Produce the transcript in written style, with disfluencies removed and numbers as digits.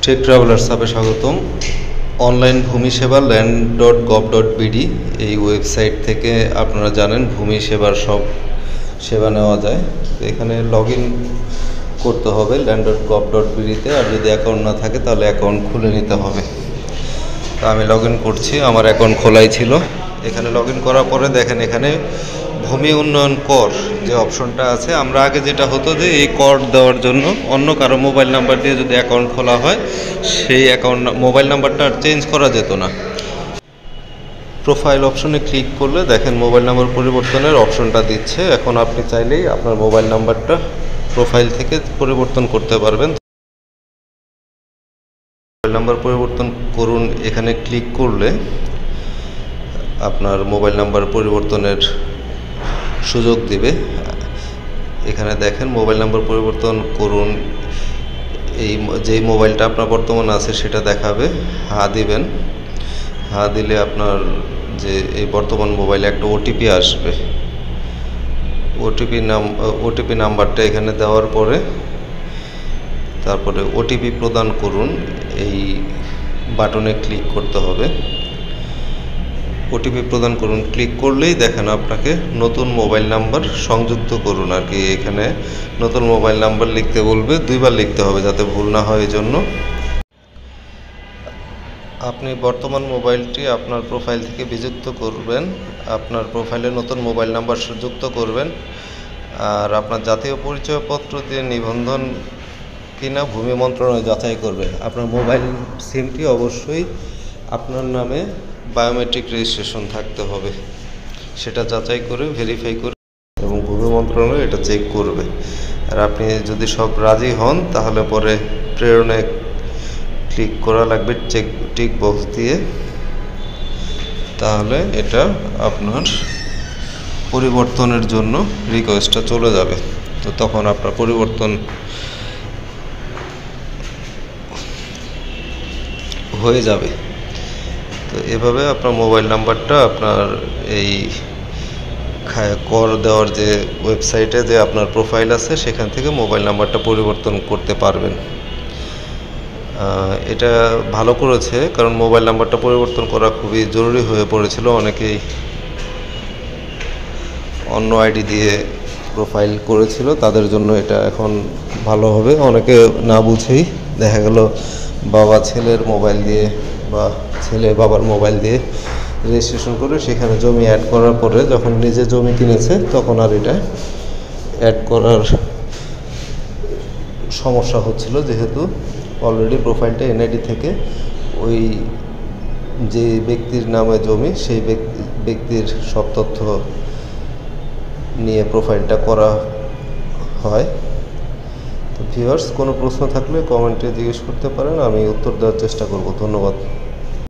Take travellers সাবে স্বাগতম। Online ভূমি সেবা land.gov.bd এই ওয়েবসাইট থেকে আপনারা জানেন ভূমি সেবার সব সেবা নেওয়া যায়। তো এখানে লগ ইন করতে হবে land.gov.bd-তে, আর যদি অ্যাকাউন্ট না থাকে তাহলে অ্যাকাউন্ট খুলে নিতে হবে। তো আমি লগ ইন করছি, আমার অ্যাকাউন্ট খোলাই ছিল। এখানে লগ ইন করার পরে দেখেন এখানে ভূমি উন্নয়ন কর যে অপশনটা আছে, আমরা আগে যেটা হতো যে এই কর দেওয়ার জন্য অন্য কারো মোবাইল নাম্বার দিয়ে যদি অ্যাকাউন্ট খোলা হয় সেই অ্যাকাউন্ট মোবাইল নাম্বারটা আর চেঞ্জ করা যেত না। প্রোফাইল অপশনে ক্লিক করলে দেখেন মোবাইল নাম্বার পরিবর্তনের অপশনটা দিচ্ছে। এখন আপনি চাইলেই আপনার মোবাইল নাম্বারটা প্রোফাইল থেকে পরিবর্তন করতে পারবেন। মোবাইল নাম্বার পরিবর্তন করুন এখানে ক্লিক করলে আপনার মোবাইল নাম্বার পরিবর্তনের সুযোগ দিবে। এখানে দেখেন মোবাইল নাম্বার পরিবর্তন করুন, এই যেই মোবাইলটা আপনার বর্তমানে আছে সেটা দেখাবে। হ্যাঁ দিবেন, হ্যাঁ দিলে আপনার যে এই বর্তমান মোবাইলে একটা ওটিপি আসবে। ওটিপি নাম্বারটা এখানে দেওয়ার পরে তারপরে ওটিপি প্রদান করুন এই বাটনে ক্লিক করতে হবে। ওটিপি প্রদান করুন ক্লিক করলেই দেখেন আপনাকে নতুন মোবাইল নাম্বার সংযুক্ত করুন আর কি। এখানে নতুন মোবাইল নাম্বার লিখতে বলবে, দুইবার লিখতে হবে যাতে ভুল না হয়। এই জন্য আপনি বর্তমান মোবাইলটি আপনার প্রোফাইল থেকে বিযুক্ত করবেন, আপনার প্রোফাইলে নতুন মোবাইল নাম্বার যুক্ত করবেন, আর আপনার জাতীয় পরিচয়পত্র দিয়ে নিবন্ধন কিনা ভূমি মন্ত্রণালয় যাচাই করবে। আপনার মোবাইল সিমটি অবশ্যই আপনার নামে বায়োমেট্রিক রেজিস্ট্রেশন থাকতে হবে, সেটা যাচাই করে ভেরিফাই করে এবং ভূমি মন্ত্রণালয় এটা চেক করবে। আর আপনি যদি সব রাজি হন তাহলে পরে প্রেরণে ক্লিক করা লাগবে টিক বক্স দিয়ে, তাহলে এটা আপনার পরিবর্তনের জন্য রিকোয়েস্টটা চলে যাবে। তো তখন আপনার পরিবর্তন হয়ে যাবে। তো এভাবে আপনার মোবাইল নাম্বারটা আপনার এই কর দেওয়ার যে ওয়েবসাইটে যে আপনার প্রোফাইল আছে সেখান থেকে মোবাইল নাম্বারটা পরিবর্তন করতে পারবেন। এটা ভালো করেছে, কারণ মোবাইল নাম্বারটা পরিবর্তন করা খুবই জরুরি হয়ে পড়েছিল। অনেকেই অন্য আইডি দিয়ে প্রোফাইল করেছিল, তাদের জন্য এটা এখন ভালো হবে। অনেকে না বুঝেই দেখা গেল বাবা ছেলের মোবাইল দিয়ে বা ছেলে বাবার মোবাইল দিয়ে রেজিস্ট্রেশন করে সেখানে জমি অ্যাড করার পরে যখন নিজে জমি কিনেছে তখন আর এটা অ্যাড করার সমস্যা হচ্ছিল, যেহেতু অলরেডি প্রোফাইলটা এনআইডি থেকে ওই যে ব্যক্তির নামে জমি সেই ব্যক্তির সব তথ্য নিয়ে প্রোফাইলটা করা হয়। তো ভিউয়ার্স, কোনো প্রশ্ন থাকলে কমেন্টে জিজ্ঞেস করতে পারেন, আমি উত্তর দেওয়ার চেষ্টা করব। ধন্যবাদ।